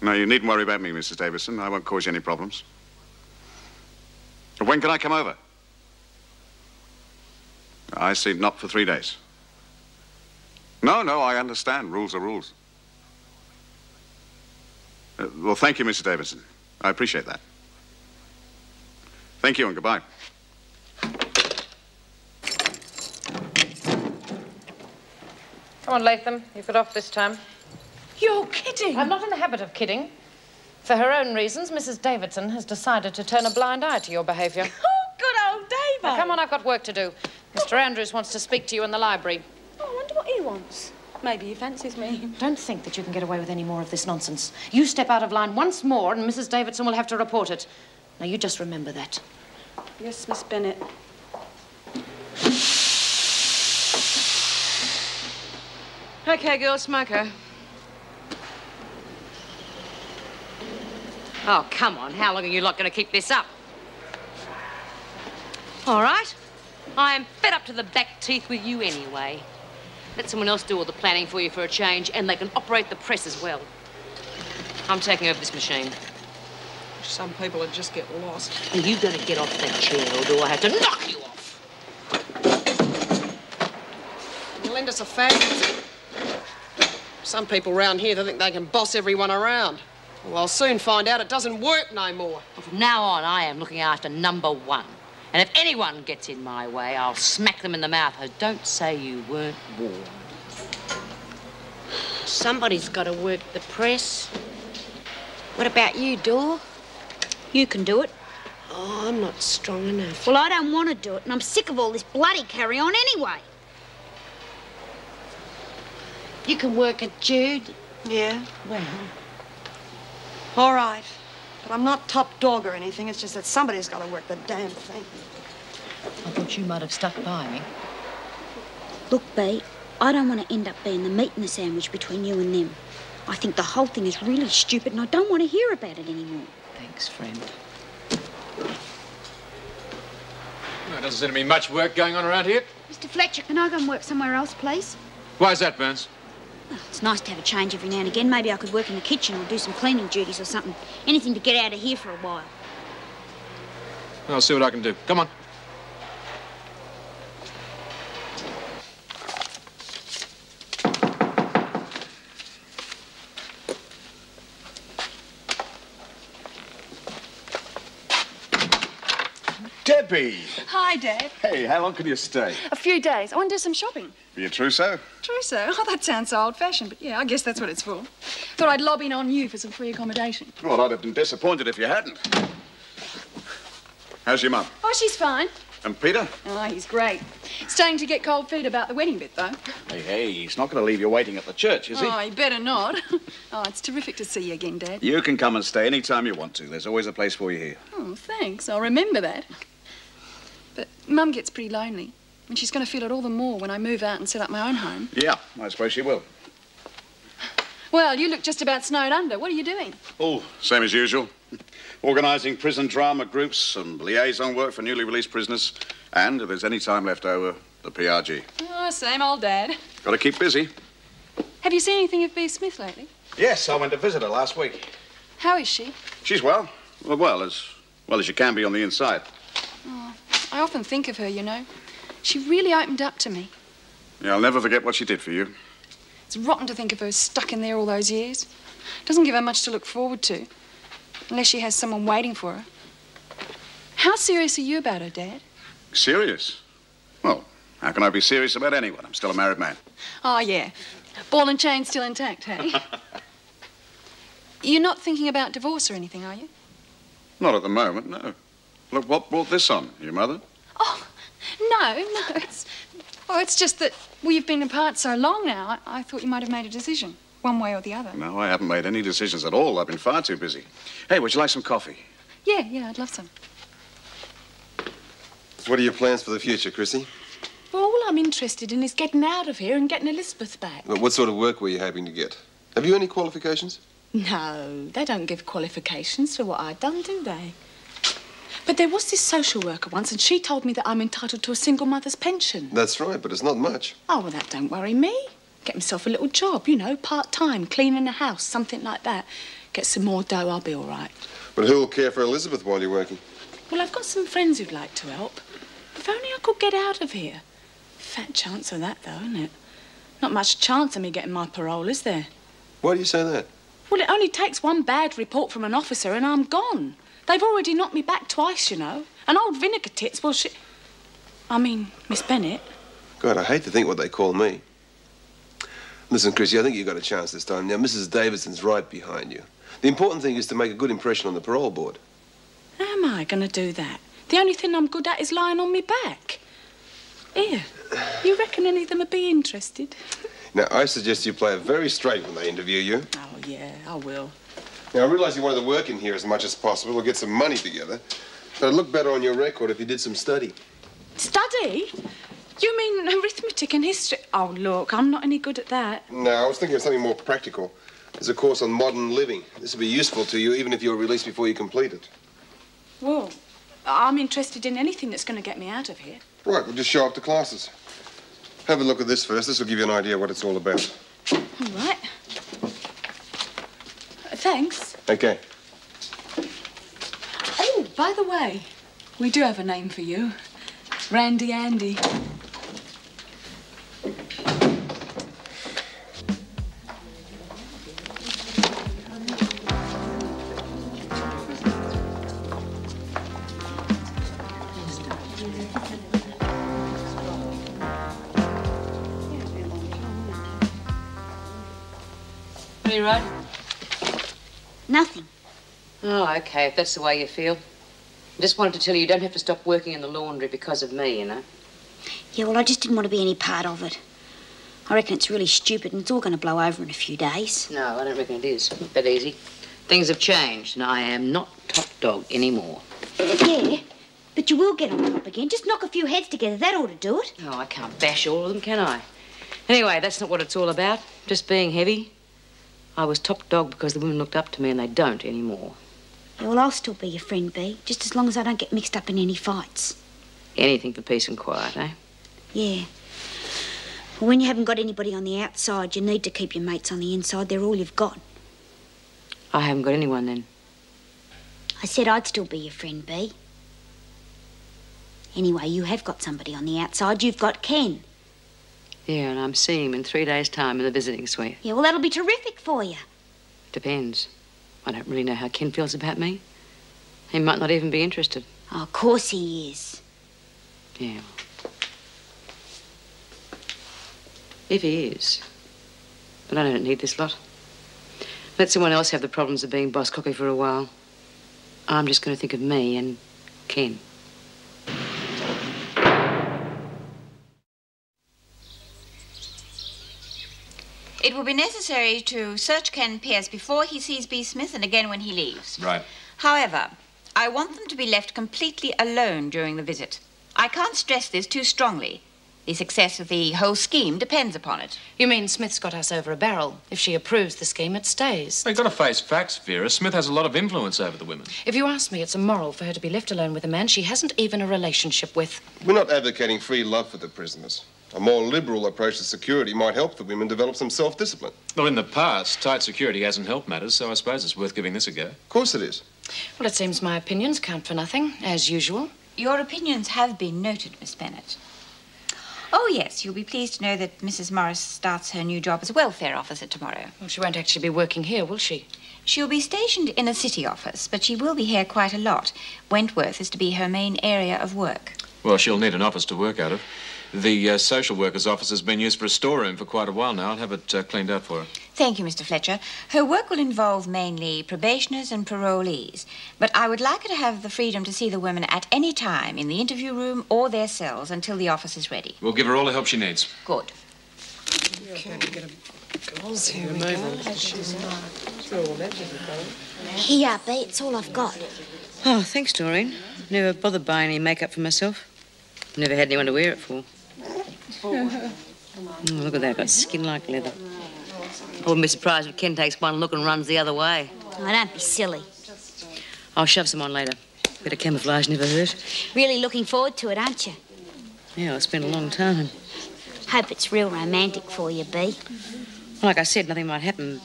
No, you needn't worry about me, Mrs. Davidson. I won't cause you any problems. When can I come over? I see, not for 3 days. No, I understand. Rules are rules. Well, thank you, Mrs. Davidson. I appreciate that. Thank you and goodbye. Come on, Latham. You've got off this time. You're kidding. I'm not in the habit of kidding. For her own reasons, Mrs. Davidson has decided to turn a blind eye to your behaviour. Oh, good old Dave. Now, come on, I've got work to do. Mr. Andrews wants to speak to you in the library. Oh, I wonder what he wants. Maybe he fancies me. Don't think that you can get away with any more of this nonsense. You step out of line once more and Mrs. Davidson will have to report it. Now, you just remember that. Yes, Miss Bennett. OK, girls, smoke her. Oh, come on. How long are you lot going to keep this up? All right. I am fed up to the back teeth with you anyway. Let someone else do all the planning for you for a change, and they can operate the press as well. I'm taking over this machine. Some people would just get lost. Are you going to get off that chair, or do I have to knock you off? You lend us a fag. Some people round here, they think they can boss everyone around. Well, I'll soon find out it doesn't work no more. Well, from now on, I am looking after number one. And if anyone gets in my way, I'll smack them in the mouth. Oh, don't say you weren't warned. Somebody's got to work the press. What about you, Dor? You can do it. Oh, I'm not strong enough. Well, I don't want to do it, and I'm sick of all this bloody carry-on anyway. You can work it, Jude. Yeah. Well, all right. But I'm not top dog or anything. It's just that somebody's got to work the damn thing. I thought you might have stuck by me. Look, Bea, I don't want to end up being the meat in the sandwich between you and them. I think the whole thing is really stupid, and I don't want to hear about it anymore. Thanks, friend. There doesn't seem to be much work going on around here. Mr. Fletcher, can I go and work somewhere else, please? Why is that, Burns? Well, it's nice to have a change every now and again. Maybe I could work in the kitchen or do some cleaning duties or something. Anything to get out of here for a while. I'll see what I can do. Come on. Debbie! Hi, Dad. Hey, how long can you stay? A few days. I want to do some shopping. For your trousseau? Trousseau? Oh, that sounds so old-fashioned, but yeah, I guess that's what it's for. Thought I'd lob in on you for some free accommodation. Well, I'd have been disappointed if you hadn't. How's your mum? Oh, she's fine. And Peter? Oh, he's great. Staying to get cold feet about the wedding bit, though. Hey, he's not going to leave you waiting at the church, is he? Oh, he better not. Oh, it's terrific to see you again, Dad. You can come and stay any time you want to. There's always a place for you here. Oh, thanks. I'll remember that. But Mum gets pretty lonely, and she's going to feel it all the more when I move out and set up my own home. Yeah, I suppose she will. Well, you look just about snowed under. What are you doing? Oh, same as usual. Organising prison drama groups and liaison work for newly released prisoners. And, if there's any time left over, the PRG. Oh, same old Dad. Got to keep busy. Have you seen anything of Bea Smith lately? Yes, I went to visit her last week. How is she? She's well. Well as she can be on the inside. Oh, I often think of her, you know. She really opened up to me. Yeah, I'll never forget what she did for you. It's rotten to think of her stuck in there all those years. Doesn't give her much to look forward to, unless she has someone waiting for her. How serious are you about her, Dad? Serious? Well, how can I be serious about anyone? I'm still a married man. Oh, yeah. Ball and chain still intact, hey? You're not thinking about divorce or anything, are you? Not at the moment, no. Look, what brought this on? Your mother? Oh, no. It's just that we've been apart so long now, I thought you might have made a decision, one way or the other. No, I haven't made any decisions at all. I've been far too busy. Hey, would you like some coffee? Yeah, I'd love some. What are your plans for the future, Chrissy? Well, all I'm interested in is getting out of here and getting Elizabeth back. What sort of work were you hoping to get? Have you any qualifications? No, they don't give qualifications for what I've done, do they? But there was this social worker once, and she told me that I'm entitled to a single mother's pension. That's right, but it's not much. Oh, well, that don't worry me. Get myself a little job, you know, part-time, cleaning the house, something like that. Get some more dough, I'll be all right. But who'll care for Elizabeth while you're working? Well, I've got some friends who'd like to help. If only I could get out of here. Fat chance of that, though, isn't it? Not much chance of me getting my parole, is there? Why do you say that? Well, it only takes one bad report from an officer and I'm gone. They've already knocked me back twice, you know. And old Vinegar Tits, well, Miss Bennett. God, I hate to think what they call me. Listen, Chrissy, I think you've got a chance this time. Now, Mrs. Davidson's right behind you. The important thing is to make a good impression on the parole board. How am I going to do that? The only thing I'm good at is lying on me back. Here, you reckon any of them would be interested? Now, I suggest you play it very straight when they interview you. Oh, yeah, I will. Now, I realise you wanted to work in here as much as possible or get some money together, but it'd look better on your record if you did some study. Study? You mean arithmetic and history? Oh, look, I'm not any good at that. No, I was thinking of something more practical. There's a course on modern living. This will be useful to you, even if you're released before you complete it. Well, I'm interested in anything that's going to get me out of here. Right, we'll just show up to classes. Have a look at this first. This will give you an idea what it's all about. All right. Thanks. Okay. Oh, by the way, we do have a name for you. Randy Andy. What are you writing? Nothing. Oh, okay, if that's the way you feel. I just wanted to tell you you don't have to stop working in the laundry because of me, you know. Yeah, well, I just didn't want to be any part of it. I reckon it's really stupid and it's all going to blow over in a few days. No, I don't reckon it is. Not that easy. Things have changed and I am not top dog anymore. Yeah, but you will get on top again. Just knock a few heads together. That ought to do it. Oh, I can't bash all of them, can I? Anyway, that's not what it's all about. Just being heavy. I was top dog because the women looked up to me and they don't anymore. Yeah, well, I'll still be your friend, Bea, just as long as I don't get mixed up in any fights. Anything for peace and quiet, eh? Yeah. Well, when you haven't got anybody on the outside, you need to keep your mates on the inside. They're all you've got. I haven't got anyone then. I said I'd still be your friend, Bea. Anyway, you have got somebody on the outside. You've got Ken. Yeah, and I'm seeing him in 3 days' time in the visiting suite. Yeah, well, that'll be terrific for you. Depends. I don't really know how Ken feels about me. He might not even be interested. Oh, of course he is. Yeah. If he is. But I don't need this lot. Let someone else have the problems of being boss cocky for a while. I'm just going to think of me and Ken. It will be necessary to search Ken Pierce before he sees B. Smith and again when he leaves. Right. However, I want them to be left completely alone during the visit. I can't stress this too strongly. The success of the whole scheme depends upon it. You mean Smith's got us over a barrel? If she approves the scheme, it stays. You've got to face facts, Vera. Smith has a lot of influence over the women. If you ask me, it's immoral for her to be left alone with a man she hasn't even a relationship with. We're not advocating free love for the prisoners. A more liberal approach to security might help the women develop some self-discipline. Well, in the past, tight security hasn't helped matters, so I suppose it's worth giving this a go. Of course it is. Well, it seems my opinions count for nothing, as usual. Your opinions have been noted, Miss Bennett. Oh, yes, you'll be pleased to know that Mrs. Morris starts her new job as a welfare officer tomorrow. Well, she won't actually be working here, will she? She'll be stationed in a city office, but she will be here quite a lot. Wentworth is to be her main area of work. Well, she'll need an office to work out of. The social worker's office has been used for a storeroom for quite a while now. I'll have it cleaned out for her. Thank you, Mr. Fletcher. Her work will involve mainly probationers and parolees, but I would like her to have the freedom to see the women at any time in the interview room or their cells until the office is ready. We'll give her all the help she needs. Good. Here, Bea, it's all I've got. Oh, thanks, Doreen. Never bothered buying any makeup for myself. Never had anyone to wear it for. Look at that, got skin like leather. I wouldn't be surprised if Ken takes one look and runs the other way. Oh, don't be silly. I'll shove some on later. Bit of camouflage never hurt. Really looking forward to it, aren't you? Yeah, it's been a long time. Hope it's real romantic for you, Bea. Like I said, nothing might happen